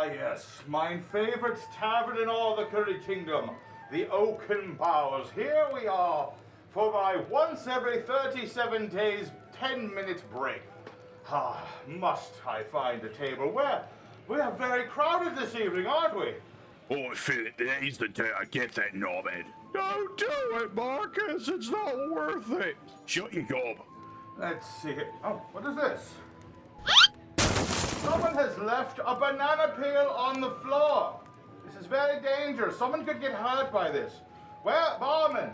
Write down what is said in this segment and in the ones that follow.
Ah, yes, mine favorite tavern in all the Curry Kingdom, the Oaken Bowers. Here we are for my once every 37 days, 10-minute break. Ah, must I find a table? We are very crowded this evening, aren't we? Oh, Philip, today's the day I get that knobhead. Don't do it, Marcus. It's not worth it. Shut your gob. Let's see. Oh, what is this? Someone has left a banana peel on the floor. This is very dangerous. Someone could get hurt by this. Barman,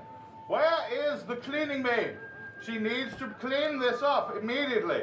where is the cleaning maid? She needs to clean this up immediately.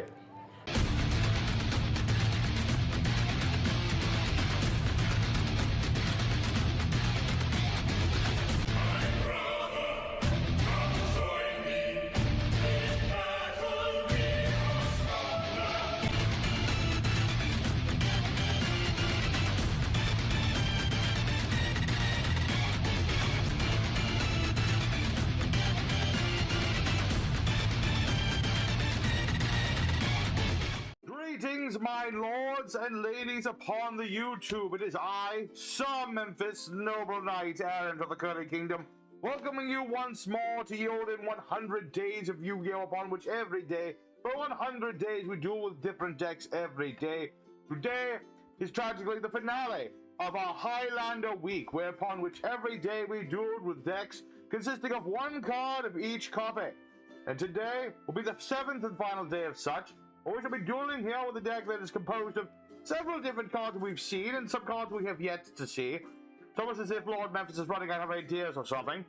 Greetings, my lords and ladies upon the YouTube. It is I, Sir Memphis, noble knight, errant of the Curry Kingdom, welcoming you once more to yield in 100 days of Yu-Gi-Oh! Upon which every day, for 100 days, we duel with different decks every day. Today is tragically the finale of our Highlander week, whereupon which every day we dueled with decks consisting of one card of each copy. And today will be the 7th and final day of such. We shall be dueling here with a deck that is composed of several different cards we've seen and some cards we have yet to see. It's almost as if Lord Memphis is running out of ideas or something.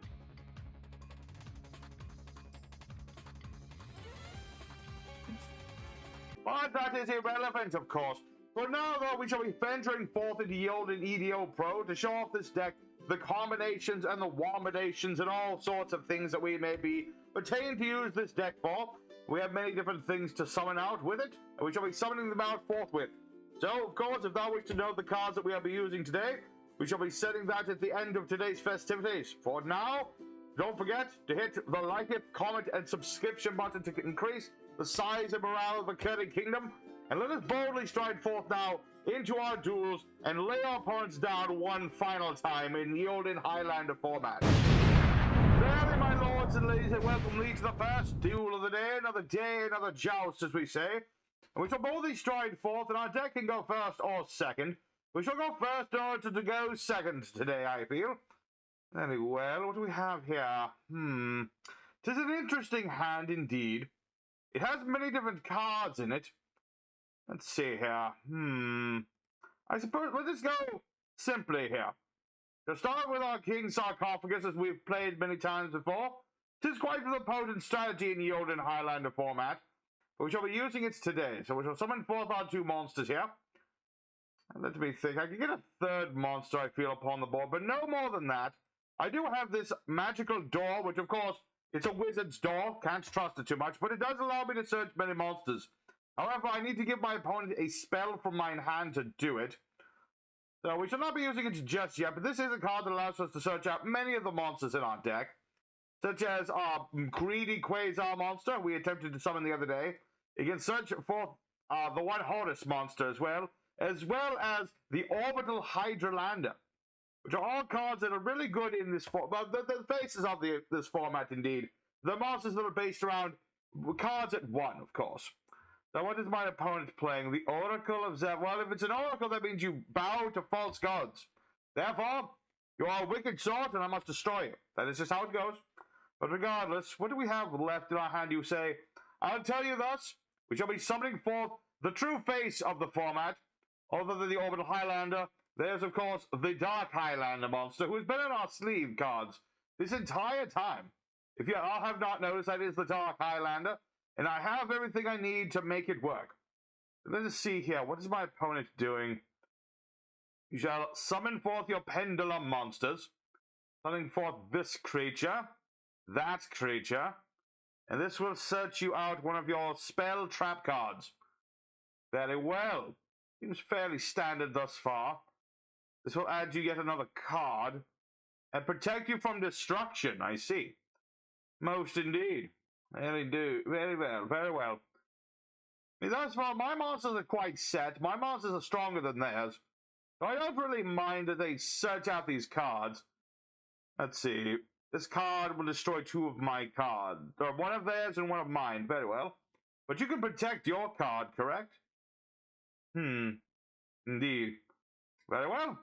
But that is irrelevant, of course. For now, though, we shall be venturing forth into Yield and EDO Pro to show off this deck, the combinations and the wombinations and all sorts of things that we may be pertaining to use this deck for. We have many different things to summon out with it, and we shall be summoning them out forthwith. So, of course, if thou wish to know the cards that we will be using today, we shall be setting that at the end of today's festivities. For now, don't forget to hit the like it, comment, and subscription button to increase the size and morale of the Curry Kingdom, and let us boldly stride forth now into our duels and lay our opponents down one final time in the olden Highlander format. Verily, my lords and ladies, I welcome thee to the first duel of the day, another joust, as we say. And we shall boldly stride forth, and our deck can go first or second. We shall go first in order to go second today, I feel. Very well, what do we have here? Tis an interesting hand indeed. It has many different cards in it. Let's see here. I suppose we'll just go simply here. To start with our King Sarcophagus, as we've played many times before, tis quite a potent strategy in the olden Highlander format, but we shall be using it today. So we shall summon forth our two monsters here. And let me think, I can get a third monster, I feel, upon the board, but no more than that. I do have this magical door, which of course, it's a wizard's door, can't trust it too much, but it does allow me to search many monsters. However, I need to give my opponent a spell from my hand to do it. So we shall not be using it just yet, but this is a card that allows us to search out many of the monsters in our deck, such as our greedy Quasar monster we attempted to summon the other day. You can search for the one Horus monster as well as the orbital Highlander, which are all cards that are really good in this format. The faces of this format, indeed. The monsters that are based around cards at one, of course. Now, what is my opponent playing? The Oracle of Zefra. Well, if it's an Oracle, that means you bow to false gods. Therefore, you are a wicked sort, and I must destroy you. That is just how it goes. But regardless, what do we have left in our hand, you say? I'll tell you thus. We shall be summoning forth the true face of the format. Other than the Orbital Highlander, there's, of course, the Dark Highlander monster, who has been in our sleeve cards this entire time. If you all have not noticed, that is the Dark Highlander. And I have everything I need to make it work. Let us see here. What is my opponent doing? You shall summon forth your pendulum monsters. Summoning forth this creature. That creature. And this will search you out one of your spell trap cards. Very well. Seems fairly standard thus far. This will add you yet another card. And protect you from destruction, I see. Most indeed. Very well, very well. Thus far, my monsters are quite set. My monsters are stronger than theirs. I don't really mind that they search out these cards. Let's see. This card will destroy 2 of my cards. Or one of theirs and one of mine. Very well. But you can protect your card, correct? Indeed. Very well.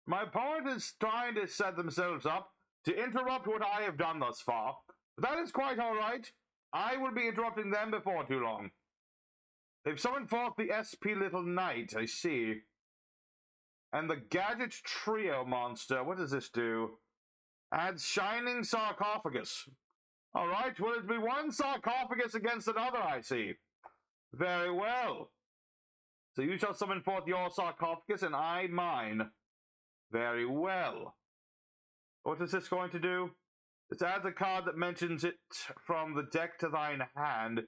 My opponent is trying to set themselves up to interrupt what I have done thus far. But that is quite alright. I will be interrupting them before too long. They've summoned forth the SP Little Knight, I see. And the Gadget Trio monster, what does this do? Adds Shining Sarcophagus. Alright, will it be one sarcophagus against another, I see. Very well. So you shall summon forth your sarcophagus and I mine. Very well. What is this going to do? It adds a card that mentions it from the deck to thine hand.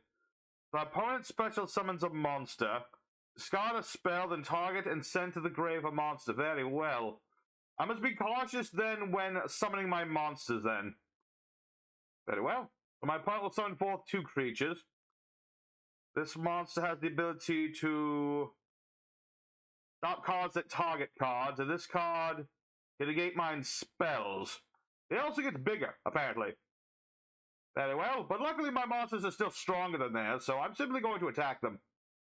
The opponent special summons a monster. Discard a spell, then target and send to the grave a monster. Very well. I must be cautious then when summoning my monsters then. Very well. My opponent will summon forth 2 creatures. This monster has the ability to stop cards that target cards, and this card can negate mine spells. It also gets bigger, apparently. Very well, but luckily my monsters are still stronger than theirs, so I'm simply going to attack them.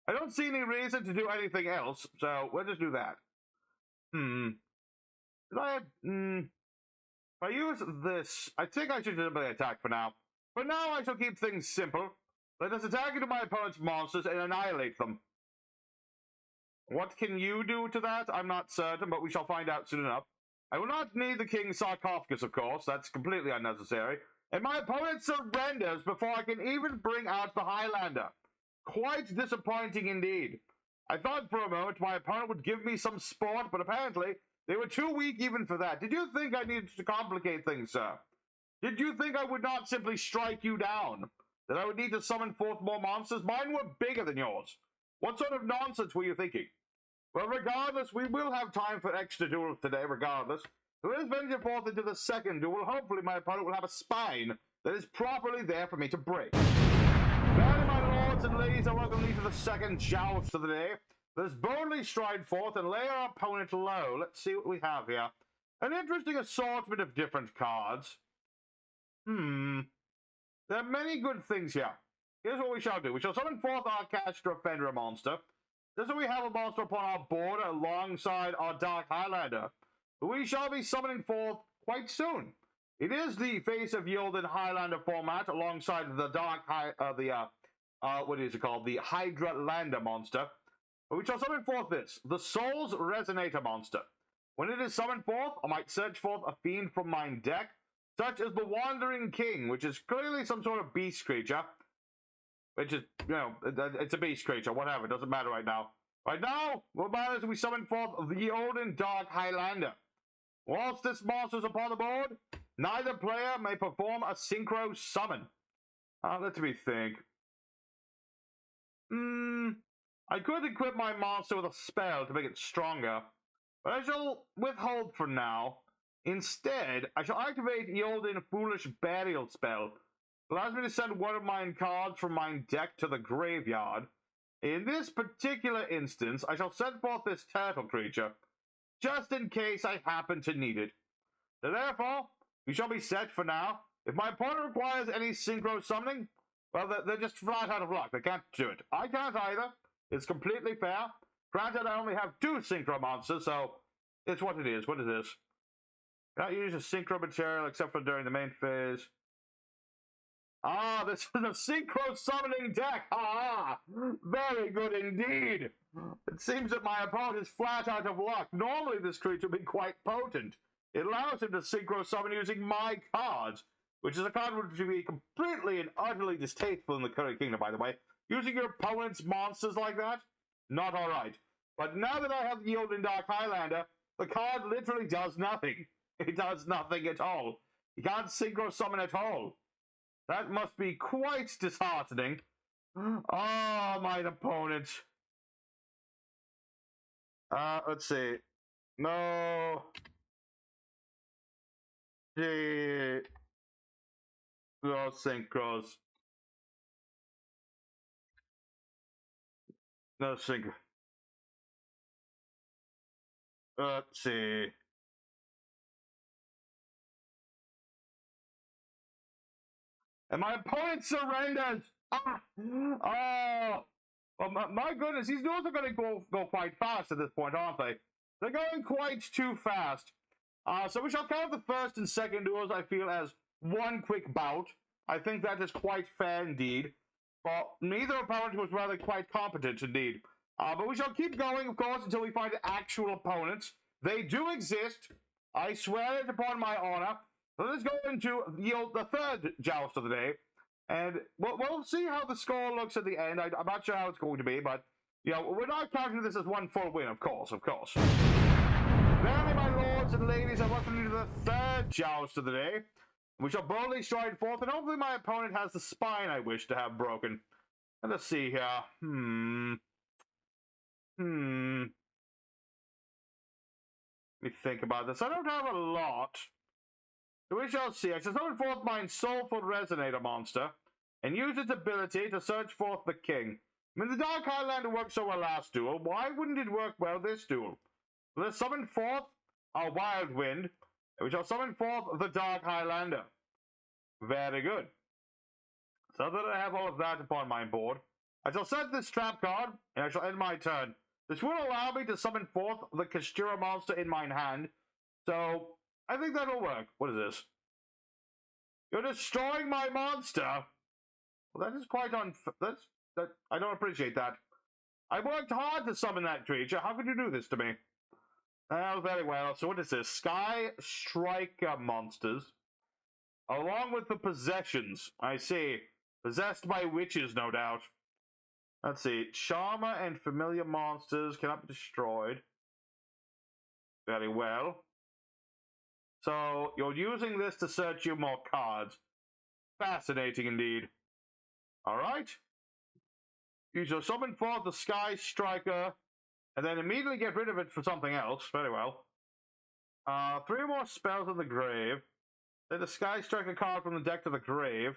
I don't see any reason to do anything else, so we'll just do that. If I use this, I think I should simply attack for now. For now, I shall keep things simple. Let us attack into my opponent's monsters and annihilate them. What can you do to that? I'm not certain, but we shall find out soon enough. I will not need the King's sarcophagus, of course. That's completely unnecessary. And my opponent surrenders before I can even bring out the Highlander. Quite disappointing indeed. I thought for a moment my opponent would give me some sport, but apparently they were too weak even for that. Did you think I needed to complicate things, sir? Did you think I would not simply strike you down? That I would need to summon forth more monsters? Mine were bigger than yours. What sort of nonsense were you thinking? Well, regardless, we will have time for extra duels today, regardless. So let's venture forth into the second duel. Hopefully my opponent will have a spine that is properly there for me to break. Now, my lords and ladies, I welcome you to the second joust of the day. Let's boldly stride forth and lay our opponent low. Let's see what we have here. An interesting assortment of different cards. There are many good things here. Here's what we shall do. We shall summon forth our Caster Offender monster. Just so we have a monster upon our board alongside our Dark Highlander, who we shall be summoning forth quite soon. It is the Face of Yielded Highlander format alongside the what is it called? The Hydra-Lander monster. We shall summon forth this, the Soul's Resonator monster. When it is summoned forth, I might search forth a fiend from my deck, such as the Wandering King, which is clearly some sort of beast creature. Which is, you know, it's a beast creature, whatever, it doesn't matter right now. Right now, what matters is we summon forth the Odin Dark Highlander. Whilst this monster is upon the board, neither player may perform a synchro summon. Let me think. I could equip my monster with a spell to make it stronger, but I shall withhold for now. Instead, I shall activate Yolden Foolish Burial spell. It allows me to send one of my cards from my deck to the graveyard. In this particular instance, I shall send forth this turtle creature, just in case I happen to need it. So therefore, we shall be set for now. If my opponent requires any synchro summoning, well, they're just flat out of luck. They can't do it. I can't either. It's completely fair. Granted, I only have 2 synchro monsters, so it's what it is. What is this? Cannot use a synchro material except for during the main phase. This is a synchro summoning deck. Very good indeed. It seems that my opponent is flat out of luck. Normally this creature would be quite potent. It allows him to synchro summon using my cards, which is a card which would be completely and utterly distasteful in the current kingdom, by the way. Using your opponent's monsters like that? Not alright. But now that I have the Yielding Dark Highlander, the card literally does nothing. It does nothing at all. You can't synchro summon at all. That must be quite disheartening. My opponent. Let's see. No. Gee. No synchros. No synchro. Let's see. And my opponent surrenders! Ah! Oh! Well, my goodness, these duels are going to go quite fast at this point, aren't they? They're going quite too fast. So we shall count the first and second duels, I feel, as one quick bout. I think that is quite fair indeed. Well, neither opponent was rather quite competent indeed. But we shall keep going, of course, until we find actual opponents. They do exist. I swear it upon my honor. Let's go into the third joust of the day. And we'll see how the score looks at the end. I'm not sure how it's going to be, but we're not counting this as one full win, of course. Verily, my lords and ladies, I welcome you to the third joust of the day. We shall boldly stride forth, and hopefully my opponent has the spine I wish to have broken. And let's see here. Let me think about this. I don't have a lot. So we shall see. I shall summon forth my soulful resonator monster, and use its ability to search forth the king. I mean, the Dark Highlander worked so well last duel. Why wouldn't it work well this duel? Let's summon forth our Wild Wind, and we shall summon forth the Dark Highlander. Very good. So that I have all of that upon my board, I shall set this trap card, and I shall end my turn. This will allow me to summon forth the Kashira monster in mine hand, so I think that'll work. What is this? You're destroying my monster? Well, that is quite I don't appreciate that. I worked hard to summon that creature. How could you do this to me? Oh, very well. So what is this? Sky Striker monsters. Along with the possessions. I see. Possessed by witches, no doubt. Let's see. Charmer and familiar monsters cannot be destroyed. Very well. So, you're using this to search you more cards. Fascinating indeed. Alright. You shall summon forth the Sky Striker, and then immediately get rid of it for something else. Very well. 3 more spells in the grave. Then the Sky Striker card from the deck to the grave.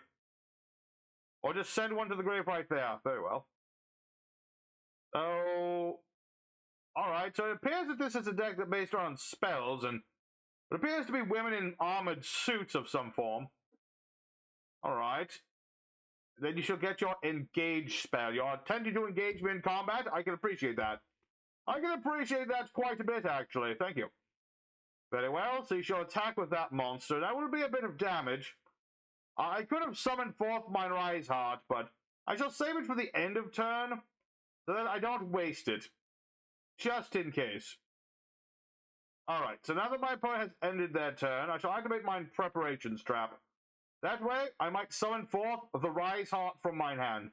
Or just send one to the grave right there. Very well. So, alright, so it appears that this is a deck that's based on spells, and it appears to be women in armored suits of some form. Alright. Then you shall get your engage spell. You're attempting to engage me in combat? I can appreciate that. I can appreciate that quite a bit, actually. Thank you. Very well, so you shall attack with that monster. That will be a bit of damage. I could have summoned forth my Rise Heart, but I shall save it for the end of turn, so that I don't waste it. Just in case. Alright, so now that my opponent has ended their turn, I shall activate my Preparations Trap. That way, I might summon forth the Rise Heart from mine hand.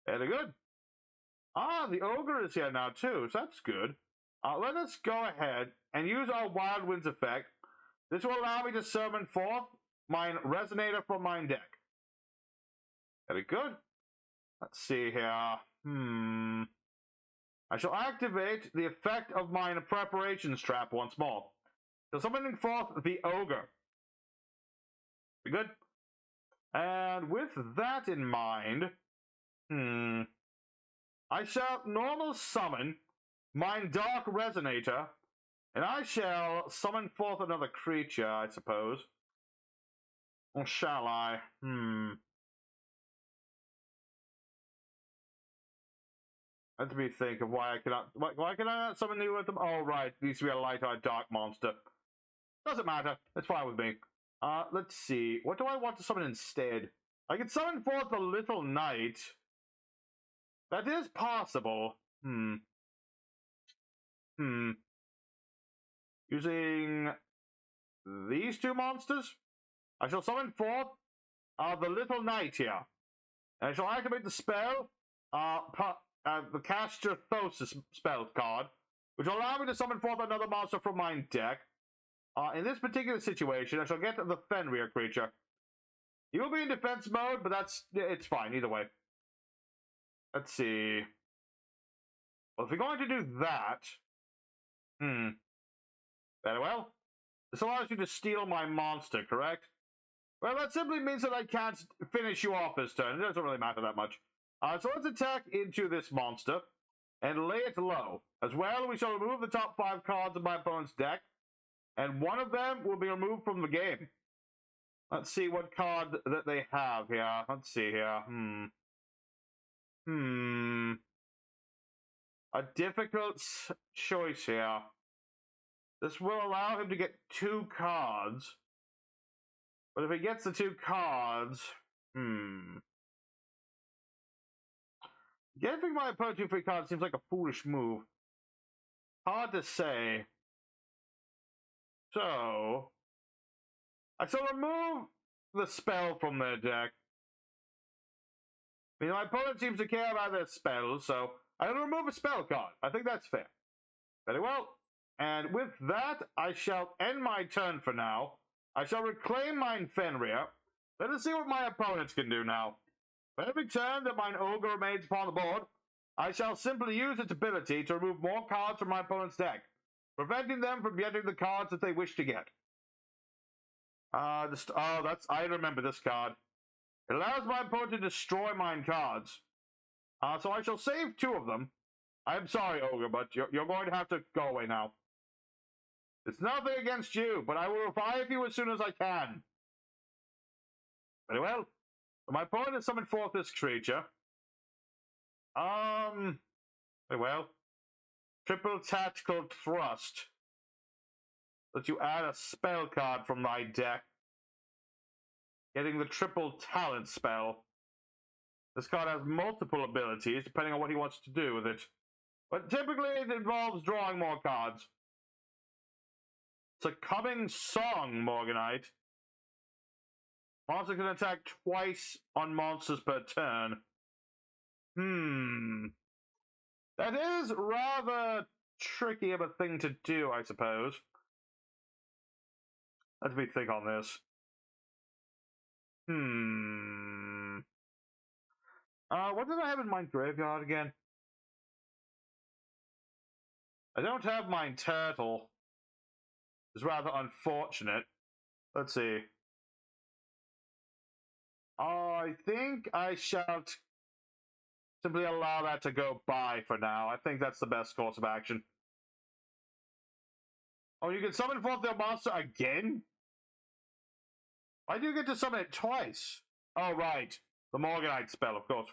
Very good. The Ogre is here now too, so that's good. Let us go ahead and use our Wild Winds effect. This will allow me to summon forth mine Resonator from mine deck. Very good. Let's see here. I shall activate the effect of mine Preparations Trap once more. So summoning forth the Ogre. Very good. And with that in mind, I shall normal summon mine Dark Resonator, and I shall summon forth another creature, I suppose. Or shall I? Let me think of why I cannot. Why can I not summon you with them? Oh, right. It needs to be a light-eyed dark monster. Doesn't matter. It's fine with me. Let's see. What do I want to summon instead? I can summon forth the Little Knight. That is possible. Using these 2 monsters, I shall summon forth the Little Knight here. And I shall activate the spell, the Caster Thosis spell card, which will allow me to summon forth another monster from my deck. In this particular situation, I shall get the Fenrir creature. He will be in defense mode, but it's fine either way. Let's see. Well, if we're going to do that, very well. This allows you to steal my monster, correct? Well, that simply means that I can't finish you off this turn. It doesn't really matter that much. So let's attack into this monster. and lay it low. As well, we shall remove the top 5 cards of my opponent's deck, and one of them will be removed from the game. Let's see what card that they have here. Let's see here. A difficult choice here. This will allow him to get 2 cards. But if he gets the 2 cards... Giving my opponent 2 free cards seems like a foolish move. Hard to say. So... I shall remove the spell from their deck. I mean, my opponent seems to care about their spells, so I'll remove a spell card. I think that's fair. Very well. And with that, I shall end my turn for now. I shall reclaim mine Fenrir. Let us see what my opponents can do now. For every turn that mine ogre remains upon the board, I shall simply use its ability to remove more cards from my opponent's deck, preventing them from getting the cards that they wish to get. I remember this card. It allows my opponent to destroy mine cards. So I shall save 2 of them. I'm sorry, Ogre, but you're going to have to go away now. It's nothing against you, but I will revive you as soon as I can. Very well. My opponent has summoned forth this creature. Very well. Triple Tactical Thrust. Let you add a spell card from my deck. Getting the Triple Talent spell. This card has multiple abilities, depending on what he wants to do with it. But typically it involves drawing more cards. It's a coming song, Morganite. Monster can attack twice on monsters per turn. That is rather tricky of a thing to do, I suppose. Let me think on this. What did I have in my graveyard again? I don't have mine turtle. It's rather unfortunate. Let's see. I think I shall simply allow that to go by for now. I think that's the best course of action. Oh, you can summon forth their monster again? Why do you get to summon it twice? Oh, right. The Morganite spell, of course.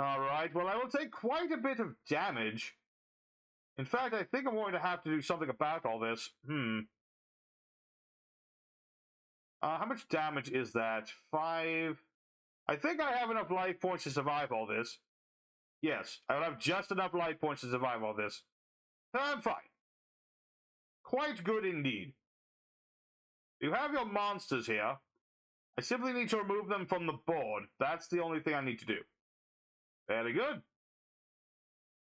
Alright, well, I will take quite a bit of damage. In fact, I think I'm going to have to do something about all this. How much damage is that? 5... I think I have enough life points to survive all this. Yes, I will have just enough life points to survive all this. So I'm fine. Quite good indeed. You have your monsters here. I simply need to remove them from the board. That's the only thing I need to do. Very good.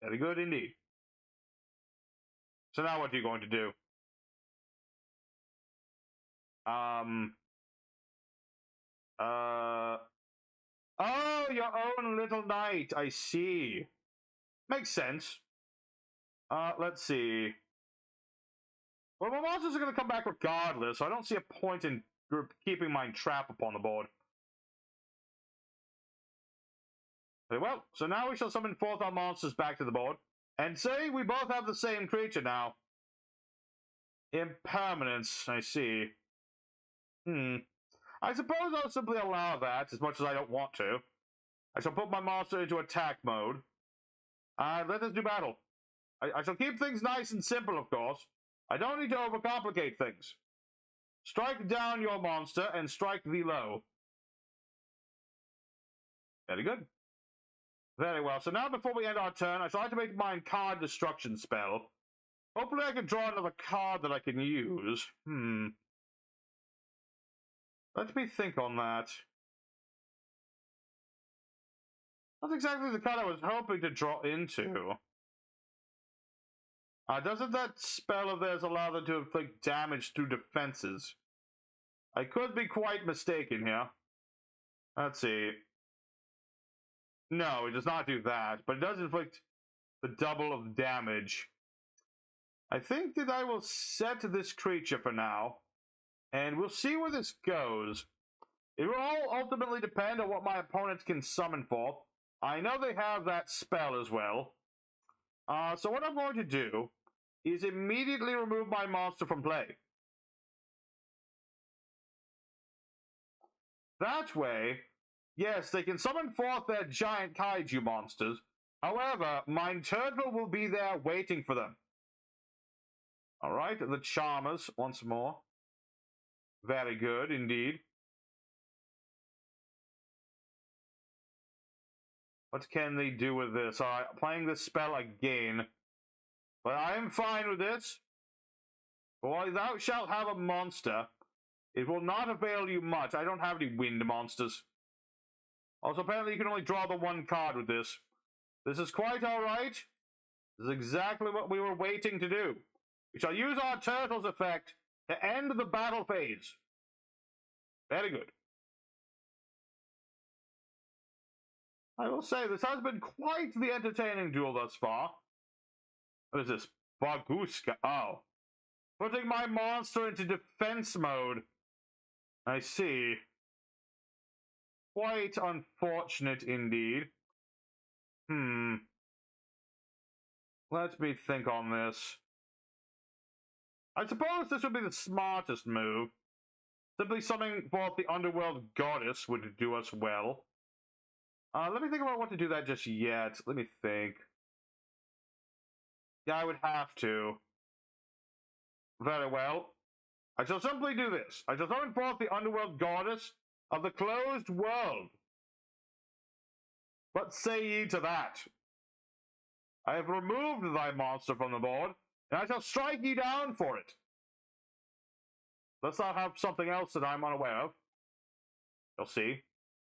Very good indeed. So now what are you going to do? Oh, your own little knight. I see. Makes sense. Let's see. Well, my monsters are going to come back regardless, so I don't see a point in keeping mine trap upon the board. Very well, so now we shall summon forth our monsters back to the board, and say we both have the same creature now. Impermanence, I see. I suppose I'll simply allow that, as much as I don't want to. I shall put my monster into attack mode. Let us do battle. I shall keep things nice and simple, of course. I don't need to overcomplicate things. Strike down your monster and strike thee low. Very good. Very well. So now before we end our turn, I shall activate my card destruction spell. Hopefully I can draw another card that I can use. Let me think on that. That's exactly the card I was hoping to draw into. Doesn't that spell of theirs allow them to inflict damage through defenses? I could be quite mistaken here. Let's see. No, it does not do that, but it does inflict the double of damage. I think that I will set this creature for now, and we'll see where this goes. It will all ultimately depend on what my opponents can summon forth. I know they have that spell as well. So what I'm going to do is immediately remove my monster from play. That way, yes, they can summon forth their giant kaiju monsters. However, my turtle will be there waiting for them. Alright, the Charmers once more. Very good indeed. What can they do with this? Alright, playing this spell again. But I am fine with this. For thou shalt have a monster. It will not avail you much. I don't have any wind monsters. Also, apparently you can only draw the one card with this. This is quite alright. This is exactly what we were waiting to do. We shall use our Turtles effect to end the battle phase. Very good. I will say, this has been quite the entertaining duel thus far. What is this? Baguska. Oh. Putting my monster into defense mode. I see. Quite unfortunate indeed. Let me think on this. I suppose this would be the smartest move. Simply summoning forth the underworld goddess would do us well. Let me think about what to do that just yet. Let me think. Yeah, I would have to. Very well. I shall simply do this. I shall summon forth the underworld goddess of the closed world. What say ye to that? I have removed thy monster from the board, and I shall strike ye down for it. Let's not have something else that I'm unaware of. You'll see.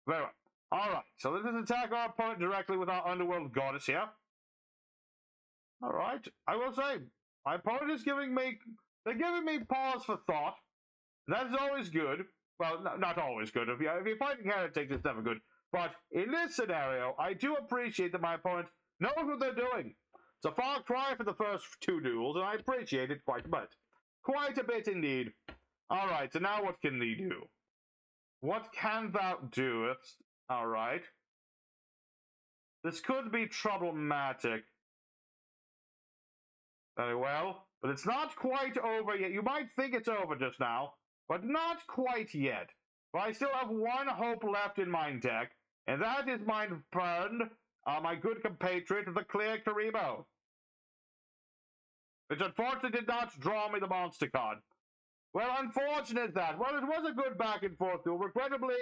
Very well. Alright, so let us attack our opponent directly with our underworld goddess here. Alright, I will say, my opponent is giving me pause for thought. That is always good. Well, not always good. If you're fighting heretics, it's never good. But in this scenario, I do appreciate that my opponent knows what they're doing. It's a far cry for the first two duels, and I appreciate it quite a bit. Quite a bit indeed. Alright, so now what can thee do? What can thou do? Alright. This could be problematic. Very well. But it's not quite over yet. You might think it's over just now, but not quite yet. But I still have one hope left in my deck, and that is my friend, my good compatriot, the Clear Karibo. Which unfortunately did not draw me the monster card. Well, unfortunate that. Well, it was a good back and forth duel. Regrettably,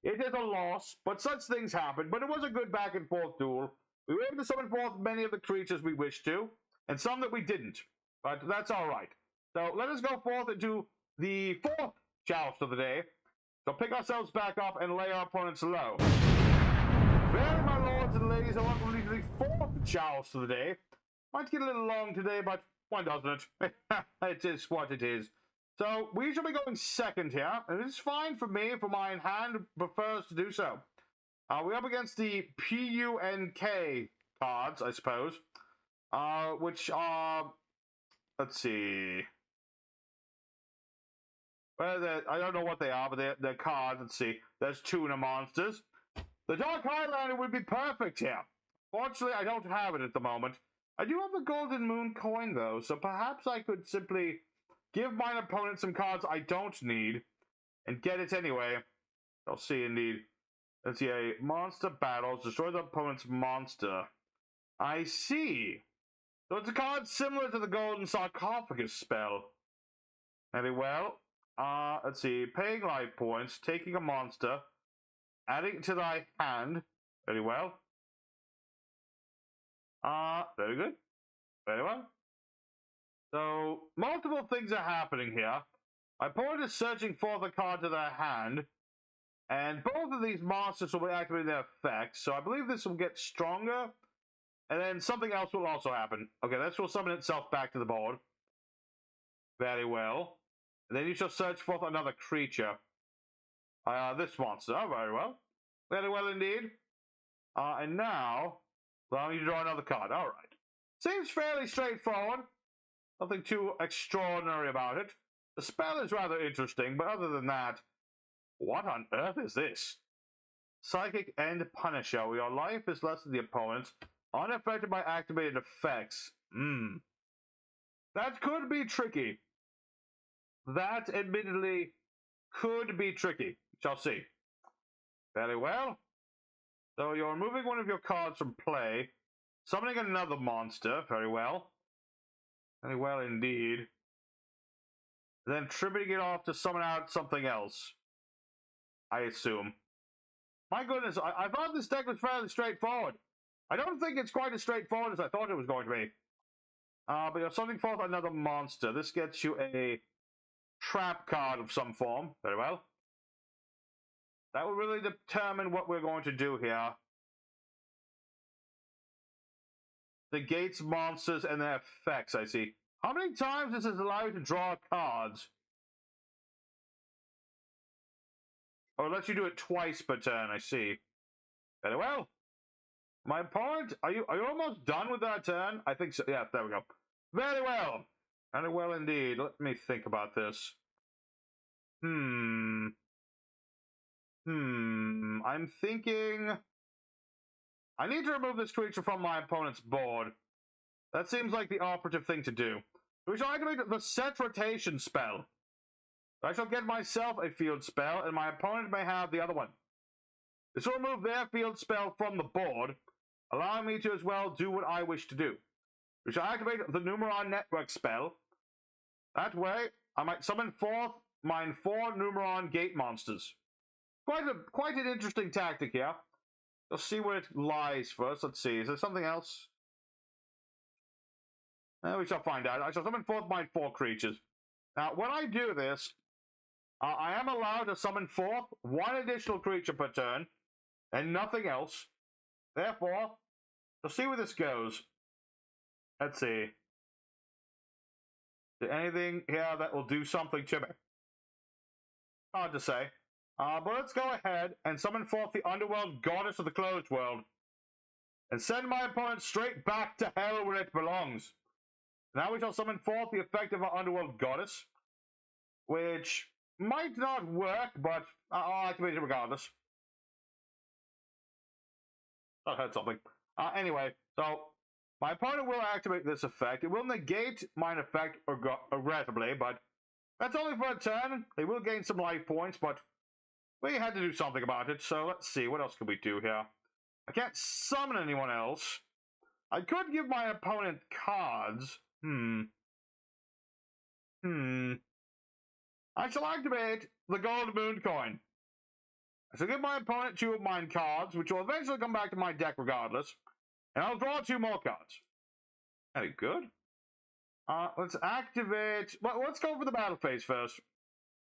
it is a loss, but such things happen. But it was a good back and forth duel. We were able to summon forth many of the creatures we wished to, and some that we didn't. But that's all right. So let us go forth into the fourth joust of the day. So pick ourselves back up and lay our opponents low. Well, my lords and ladies, I want to lead to the fourth joust of the day. Might get a little long today, but why doesn't it? It is what it is. So we shall be going second here, and it's fine for me, for my hand prefers to do so. We're up against the P.U.N.K cards, I suppose, which are, let's see. Well, I don't know what they are, but they're cards. Let's see. There's tuna monsters. The Dark Highlander would be perfect here. Fortunately, I don't have it at the moment. I do have the Golden Moon coin, though, so perhaps I could simply give my opponent some cards I don't need and get it anyway. I'll see, indeed. Let's see. A monster battles. Destroy the opponent's monster. I see. So it's a card similar to the Golden Sarcophagus spell. Very well. Let's see. Paying life points, taking a monster, adding it to thy hand. Very well. Very good. Very well. So, multiple things are happening here. My opponent is searching for the card to their hand, and both of these monsters will be activating their effects, so I believe this will get stronger, and then something else will also happen. Okay, this will summon itself back to the board. Very well. And then you shall search for another creature. This monster. Oh, very well. Very well indeed. And now, allow me to draw another card. All right. Seems fairly straightforward. Nothing too extraordinary about it. The spell is rather interesting, but other than that, what on earth is this? Psychic End Punisher. Your life is less than the opponent's. Unaffected by activated effects. That could be tricky. That, admittedly, could be tricky. Shall see. Very well. So you're removing one of your cards from play. Summoning another monster. Very well. Very well indeed. Then tributing it off to summon out something else. I assume. My goodness, I thought this deck was fairly straightforward. I don't think it's quite as straightforward as I thought it was going to be. But you're summoning forth another monster. This gets you a trap card of some form. Very well. That will really determine what we're going to do here. Negates monsters and their effects, I see. How many times does this allow you to draw cards? Or it lets you do it twice per turn, I see. Very well. My opponent, are you almost done with that turn? I think so. Yeah, there we go. Very well. Very well indeed. Let me think about this. I'm thinking I need to remove this creature from my opponent's board. That seems like the operative thing to do. We shall activate the set rotation spell. I shall get myself a field spell, and my opponent may have the other one. This will remove their field spell from the board, allowing me to as well do what I wish to do. We shall activate the Numeron Network spell. That way, I might summon forth mine 4 Numeron Gate monsters. Quite an interesting tactic here. Let's see where it lies first. Let's see. Is there something else? We shall find out. I shall summon forth mine 4 creatures. Now, when I do this, I am allowed to summon forth 1 additional creature per turn, and nothing else. Therefore, we'll see where this goes. Let's see. Is there anything here that will do something to me? Hard to say. But let's go ahead and summon forth the Underworld Goddess of the Closed World. And send my opponent straight back to hell where it belongs. Now we shall summon forth the effect of our Underworld Goddess. Which might not work, but I'll activate it regardless. That hurt something. Anyway, so my opponent will activate this effect. It will negate mine effect regrettably, but that's only for a turn. They will gain some life points, but we had to do something about it. So let's see, what else can we do here? I can't summon anyone else. I could give my opponent cards. I shall activate the gold moon coin. I shall give my opponent 2 of mine cards, which will eventually come back to my deck regardless. And I'll draw 2 more cards. Very good. Let's activate... Well, let's go for the battle phase first.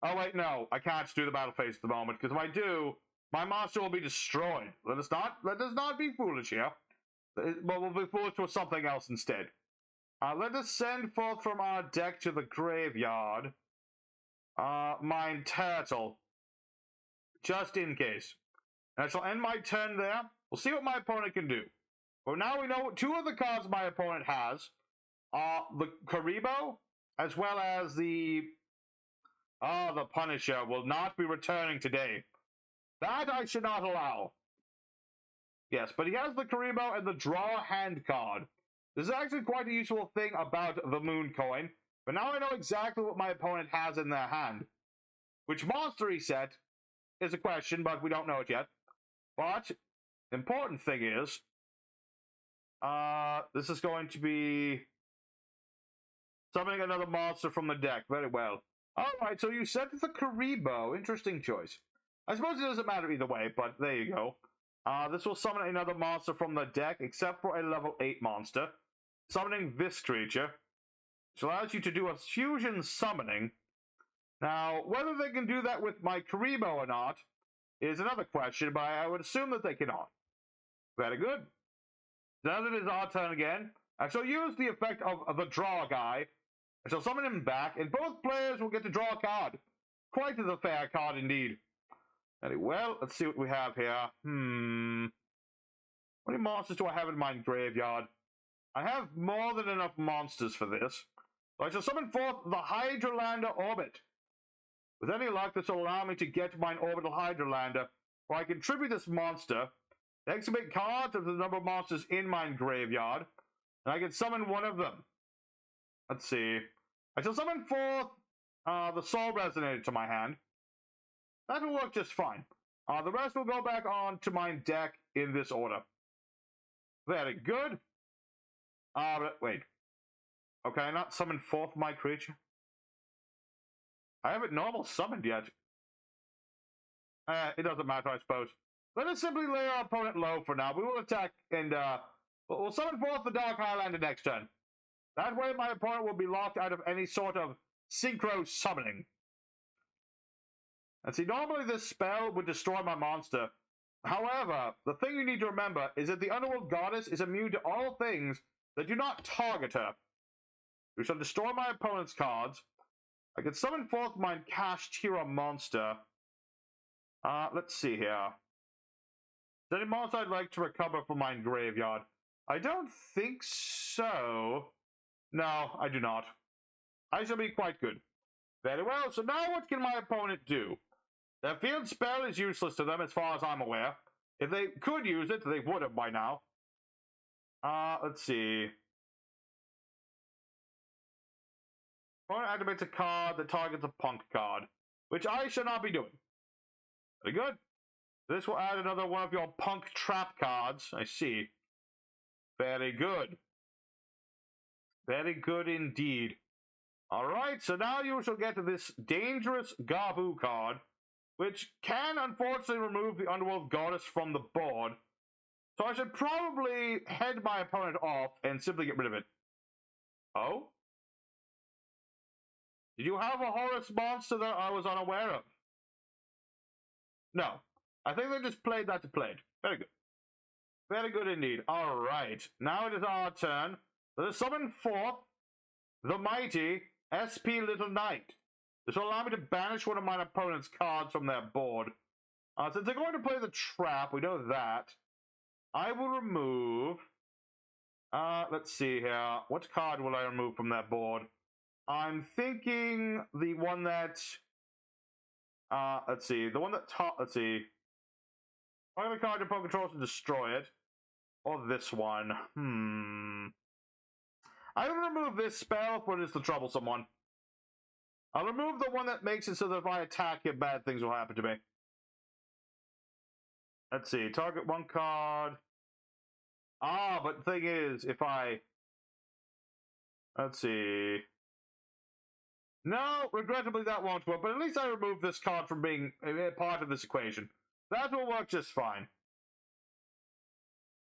Oh, wait, no. I can't do the battle phase at the moment, because if I do, my monster will be destroyed. Let us not be foolish here. But we'll be foolish with something else instead. Let us send forth from our deck to the graveyard mine turtle. Just in case. And I shall end my turn there. We'll see what my opponent can do. But now we know 2 of the cards my opponent has. The Karibo, as well as the Punisher will not be returning today. That I should not allow. Yes, but he has the Karibo and the Draw Hand card. This is actually quite a useful thing about the Moon Coin. But now I know exactly what my opponent has in their hand. Which monster he set is a question, but we don't know it yet. But the important thing is, this is going to be summoning another monster from the deck. Very well. Alright, so you set the Karibo. Interesting choice. I suppose it doesn't matter either way, but there you go. This will summon another monster from the deck, except for a level 8 monster. Summoning this creature, which allows you to do a fusion summoning. Now, whether they can do that with my Karibo or not is another question, but I would assume that they cannot. Very good. Now that it is our turn again, I shall use the effect of the draw guy. I shall summon him back, and both players will get to draw a card. Quite a fair card indeed. Very well, let's see what we have here. How many monsters do I have in my graveyard? I have more than enough monsters for this. So I shall summon forth the Highlander Orbit. With any luck, this will allow me to get my orbital Highlander, where I contribute this monster, Exhibit cards of the number of monsters in my graveyard, and I can summon one of them. Let's see. I shall summon forth the Soul Resonator to my hand. That will work just fine. The rest will go back on to my deck in this order. Very good. Wait. Okay, not summon forth my creature. I haven't normal summoned yet. It doesn't matter, I suppose. Let us simply lay our opponent low for now. We will attack and we'll summon forth the Dark Highlander next turn. That way my opponent will be locked out of any sort of synchro summoning. And see, normally this spell would destroy my monster. However, the thing you need to remember is that the Underworld Goddess is immune to all things that do not target her. We shall destroy my opponent's cards. I can summon forth my Kashtira monster. Let's see here. Is there any monster I'd like to recover from my graveyard? I don't think so. No, I do not. I shall be quite good. Very well, so now what can my opponent do? Their field spell is useless to them as far as I'm aware. If they could use it, they would have by now. Let's see. Opponent activates a card that targets a P.U.N.K card, which I shall not be doing. Very good. This will add another one of your P.U.N.K trap cards. I see. Very good. Very good indeed. Alright, so now you shall get to this dangerous Gavu card, which can unfortunately remove the Underworld Goddess from the board. So I should probably head my opponent off and simply get rid of it. Oh? Did you have a Horus monster that I was unaware of? No. I think they just played that to play it. Very good. Very good indeed. Alright. Now it is our turn. Let us summon forth the mighty SP Little Knight. This will allow me to banish one of my opponent's cards from their board. Since they're going to play the trap, we know that. I will remove... let's see here. What card will I remove from their board? I'm thinking the one that... let's see. The one that... let's see. I'm going to card your opponent controls to destroy it. Or this one. I will remove this spell, but it's the troublesome one. I'll remove the one that makes it so that if I attack him, bad things will happen to me. Let's see. Target one card. But the thing is, if I... Let's see. No, regrettably that won't work, but at least I remove this card from being a part of this equation. That will work just fine.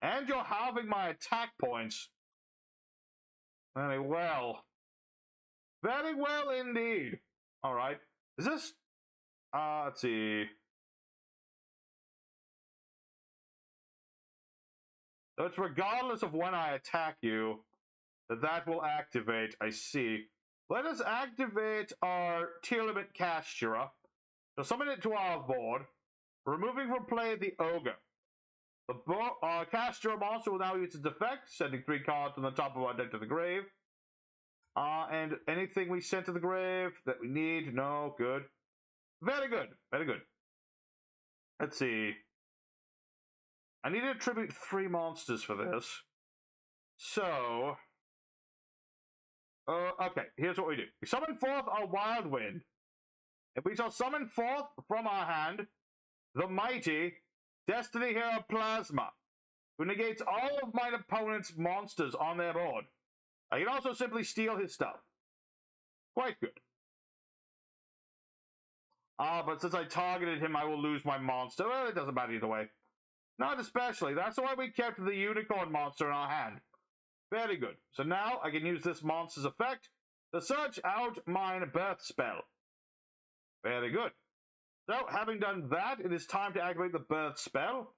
And you're halving my attack points. Very well. Very well indeed. Alright. Is this... let's see. So it's regardless of when I attack you, that will activate. I see. Let us activate our tier limit Kashtira. So summon it to our board. Removing from play the Ogre. The Kashtira monster will now use its effect, sending 3 cards from the top of our deck to the grave. And anything we sent to the grave that we need? No, good. Very good, very good. Let's see. I need to attribute 3 monsters for this. So... okay, here's what we do. We summon forth our Wild Wind. If we shall summon forth from our hand the mighty Destiny Hero Plasma, who negates all of my opponent's monsters on their board. I can also simply steal his stuff. Quite good. But since I targeted him, I will lose my monster. Well, it doesn't matter either way. Not especially. That's why we kept the unicorn monster in our hand. Very good. So now I can use this monster's effect to search out mine birth spell. Very good. So, having done that, it is time to activate the birth spell.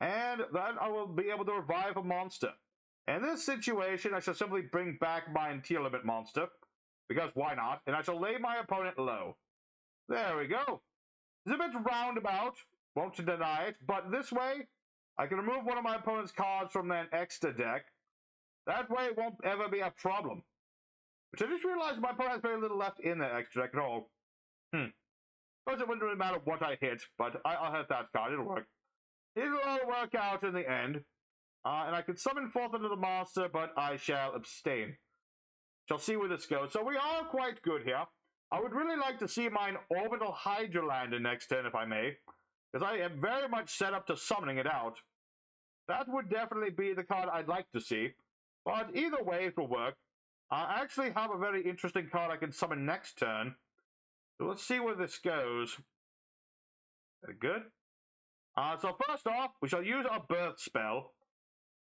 And then I will be able to revive a monster. In this situation, I shall simply bring back my tier limit monster. Because why not? And I shall lay my opponent low. There we go. It's a bit roundabout. Won't deny it. But this way, I can remove one of my opponent's cards from their extra deck. That way it won't ever be a problem. Which I just realized my opponent has very little left in their extra deck at all. Suppose it wouldn't really matter what I hit, but I'll hit that card. It'll work. It'll all work out in the end. And I could summon forth another monster, but I shall abstain. Shall see where this goes. So we are quite good here. I would really like to see mine orbital Highlander next turn, if I may, because I am very much set up to summoning it out. That would definitely be the card I'd like to see. But either way, it will work. I actually have a very interesting card I can summon next turn. So let's see where this goes. Very good. So first off, we shall use our birth spell.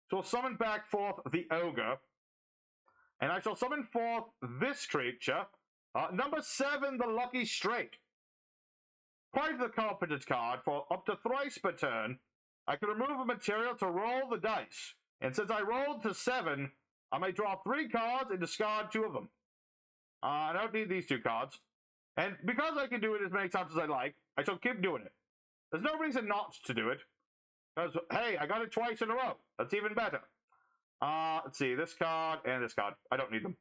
So we'll summon back forth the ogre. And I shall summon forth this creature. Number 7, the Lucky Straight. Quite the competent card. For up to thrice per turn, I can remove a material to roll the dice. And since I rolled to 7, I may draw 3 cards and discard 2 of them. I don't need these 2 cards. And because I can do it as many times as I like, I shall keep doing it. There's no reason not to do it. Because, hey, I got it twice in a row. That's even better. Let's see, this card and this card. I don't need them.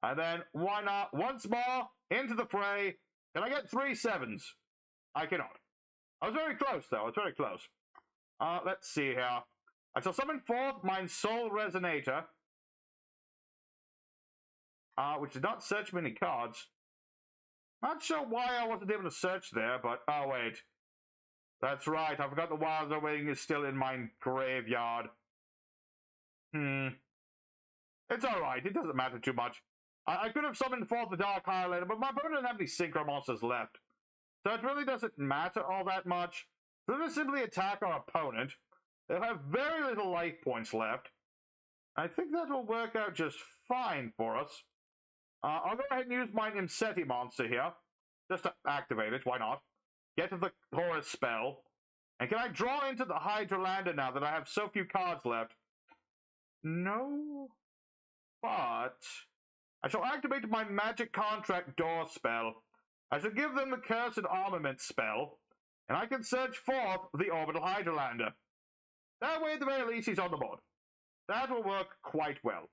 And then, why not? Once more, into the fray. Can I get 3 7s? I cannot. I was very close, though. I was very close. Let's see here. I shall summon forth my Soul Resonator. Which did not search many cards. Not sure why I wasn't able to search there, but... Oh, wait. That's right. I forgot the Wilder Wing is still in my graveyard. It's alright. It doesn't matter too much. I could have summoned forth the Dark Highlander, but my opponent didn't have any Synchro monsters left. So it really doesn't matter all that much. We're going to simply attack our opponent. They'll have very little life points left. I think that will work out just fine for us. I'll go ahead and use my Imseti monster here. Just to activate it, why not? Get to the Horus spell. And can I draw into the Highlander now that I have so few cards left? No. But I shall activate my Magic Contract Door spell. I shall give them the Cursed Armament spell. And I can search forth the Orbital Highlander. That way, at the very least, he's on the board. That will work quite well.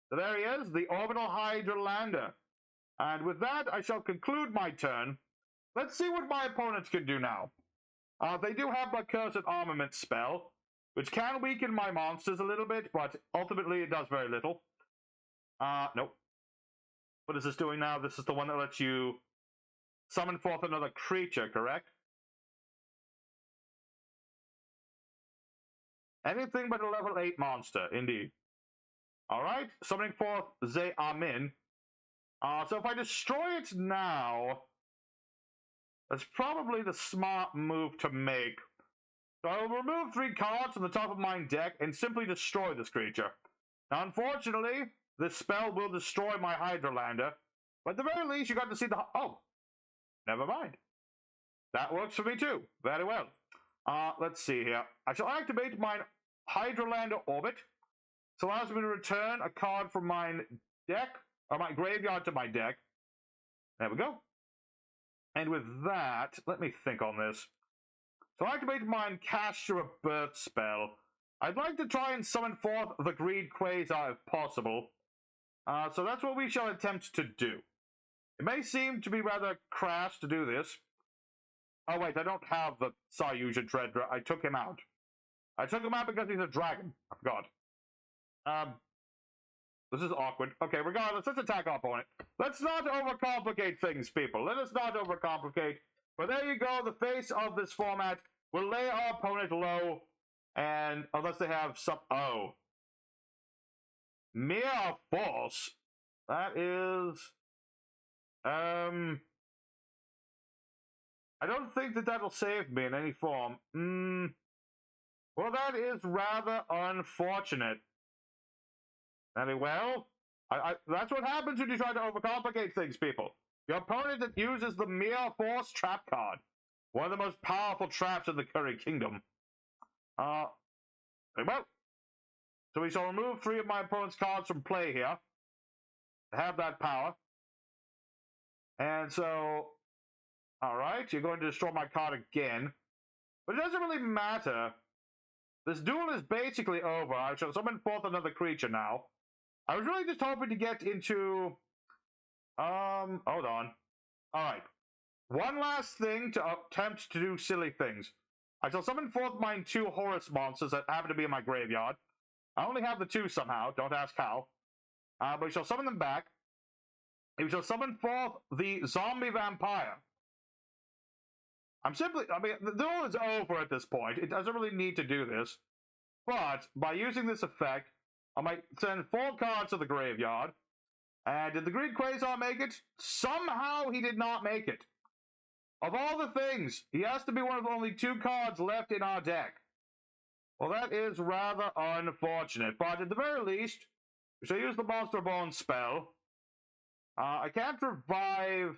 So there he is, the Orbital Highlander. And with that, I shall conclude my turn. Let's see what my opponents can do now. They do have my Cursed Armament spell, which can weaken my monsters a little bit, but ultimately it does very little. Nope. What is this doing now? This is the one that lets you summon forth another creature, correct? Anything but a level 8 monster, indeed. Alright, summoning forth Zeamin. So if I destroy it now, that's probably the smart move to make. So I will remove 3 cards from the top of my deck and simply destroy this creature. Now, unfortunately, this spell will destroy my Highlander, but at the very least, you got to see the... Oh, never mind. That works for me too. Very well. Let's see here. I shall activate my Highlander Orbit. This allows me to return a card from my deck, or my graveyard to my deck. There we go. And with that, let me think on this. So I activate my Cast Your Birth spell. I'd like to try and summon forth the Greed Quasar if possible. So that's what we shall attempt to do. It may seem to be rather crass to do this. Oh wait, I don't have the Sayuja Dreadra. I took him out. I took him out because he's a dragon. I forgot. This is awkward. Okay, regardless, let's attack our opponent. Let's not overcomplicate things, people. Let us not overcomplicate. But there you go, the face of this format will lay our opponent low, and unless they have some... Oh. Mere Force. That is... I don't think that that'll save me in any form. Well, that is rather unfortunate. Very well. That's what happens when you try to overcomplicate things, people. Your opponent that uses the Mere Force trap card. One of the most powerful traps in the Curry Kingdom. Very well. So we shall remove 3 of my opponent's cards from play here. To have that power. And so... Alright, you're going to destroy my card again. But it doesn't really matter. This duel is basically over. I shall summon forth another creature now. I was really just hoping to get into... hold on. Alright. One last thing to attempt to do silly things. I shall summon forth mine 2 Horus monsters that happen to be in my graveyard. I only have the 2 somehow, don't ask how. But we shall summon them back. We shall summon forth the zombie vampire. I mean, the duel is over at this point. It doesn't really need to do this. But by using this effect, I might send 4 cards to the graveyard. And did the Green Quasar make it? Somehow he did not make it. Of all the things, he has to be one of only 2 cards left in our deck. Well, that is rather unfortunate. But at the very least, we shall use the Monster Bone spell. I can't revive...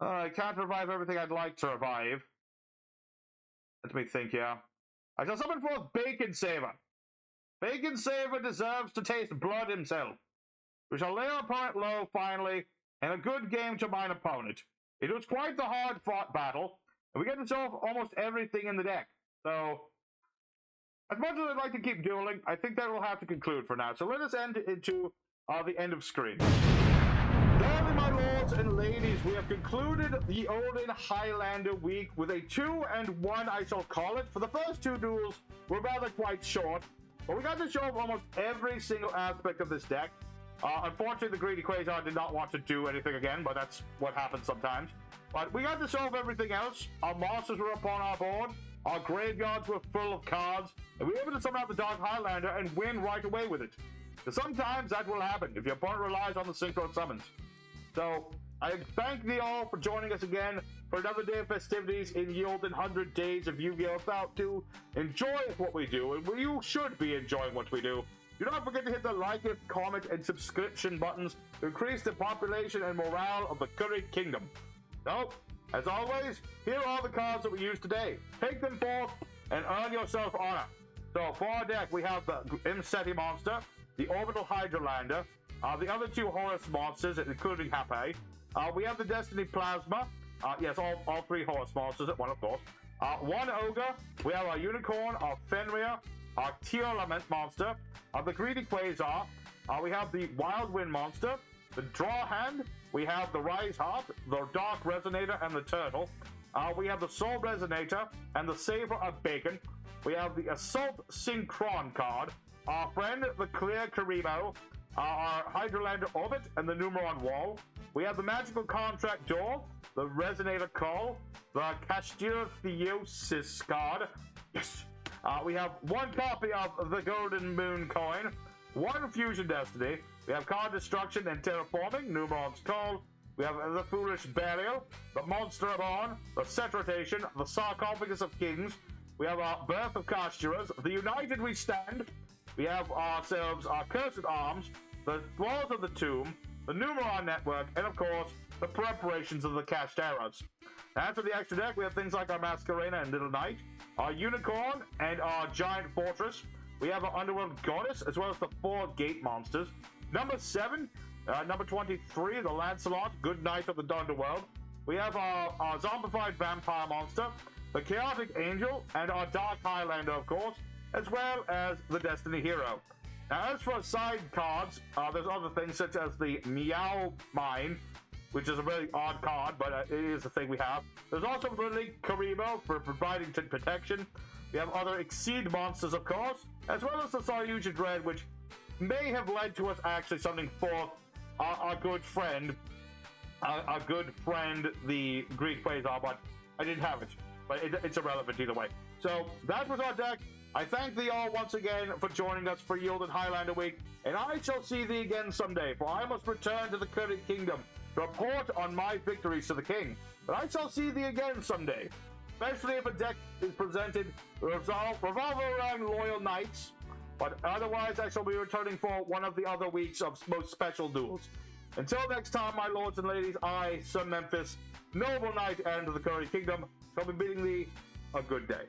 I can't revive everything I'd like to revive. Let me think here. I shall summon forth Bacon Saver. Bacon Saver deserves to taste blood himself. We shall lay our opponent low, finally, and a good game to mine opponent. It was quite the hard-fought battle, and we get to solve almost everything in the deck. So, as much as I'd like to keep dueling, I think that will have to conclude for now. So let us end into the end of screen. Then, my lords and ladies, we have concluded the Olden Highlander week with a 2-1, I shall call it. For the first 2 duels were rather quite short, but we got to show off almost every single aspect of this deck. Unfortunately, the Greedy Quasar did not want to do anything again, but that's what happens sometimes. But we got to solve everything else. Our monsters were up on our board, our graveyards were full of cards, and we were able to summon out the Dark Highlander and win right away with it. But sometimes that will happen if your opponent relies on the synchro summons. So, I thank thee all for joining us again for another day of festivities in the olden 100 days of Yu-Gi-Oh! About to enjoy what we do, and you should be enjoying what we do. Do not forget to hit the like, comment, and subscription buttons to increase the population and morale of the Curry Kingdom. So, as always, here are the cards that we used today. Take them forth and earn yourself honor. So, for our deck, we have the Imseti monster, the Orbital Hydrolander, the other 2 Horus monsters, including Hape. We have the Destiny Plasma. Yes, all 3 Horus monsters at one, of course. 1 Ogre. We have our Unicorn, our Fenrir, our Tear Lament monster, the Greedy Quasar. We have the Wild Wind monster, the Draw Hand. We have the Rise Heart, the Dark Resonator, and the Turtle. We have the Soul Resonator and the Savor of Bacon. We have the Assault Synchron card, our friend the Clear Karibo, our Hydrolander Orbit, and the Numeron Wall. We have the Magical Contract Door, the Resonator Call, the Castir Theosis card. Yes! We have 1 copy of the Golden Moon coin, 1 Fusion Destiny. We have Card Destruction and Terraforming, Numeron's Call. We have the Foolish Burial, the Monster of On, the Set Rotation, the Sarcophagus of Kings. We have our Birth of Casturas, the United We Stand. We have ourselves our Cursed Arms, the Walls of the Tomb, the Numeron Network, and of course, the preparations of the Cached Arrows. As for the extra deck, we have things like our Masquerena and Little Knight, our Unicorn, and our Giant Fortress. We have our Underworld Goddess, as well as the 4 Gate Monsters. Number 7, number 23, the Lancelot, Good Knight of the Underworld. We have our Zombified Vampire Monster, the Chaotic Angel, and our Dark Highlander, of course, as well as the Destiny Hero. Now, as for side cards, there's other things such as the Meow Mine, which is a really odd card, but it is the thing we have. There's also the Link Karibo for providing protection. We have other Exceed monsters, of course, as well as the Saryuja Dread, which may have led to us actually summoning forth our good friend, the Greek Quasar, but I didn't have it. But it's irrelevant either way. So that was our deck. I thank thee all once again for joining us for Yielded Highlander Week, and I shall see thee again someday, for I must return to the Curry Kingdom to report on my victories to the king. But I shall see thee again someday, especially if a deck is presented revolving around loyal knights. But otherwise, I shall be returning for one of the other week's of most special duels. Until next time, my lords and ladies, I, Sir Memphis, noble knight and the Curry Kingdom, shall be bidding thee a good day.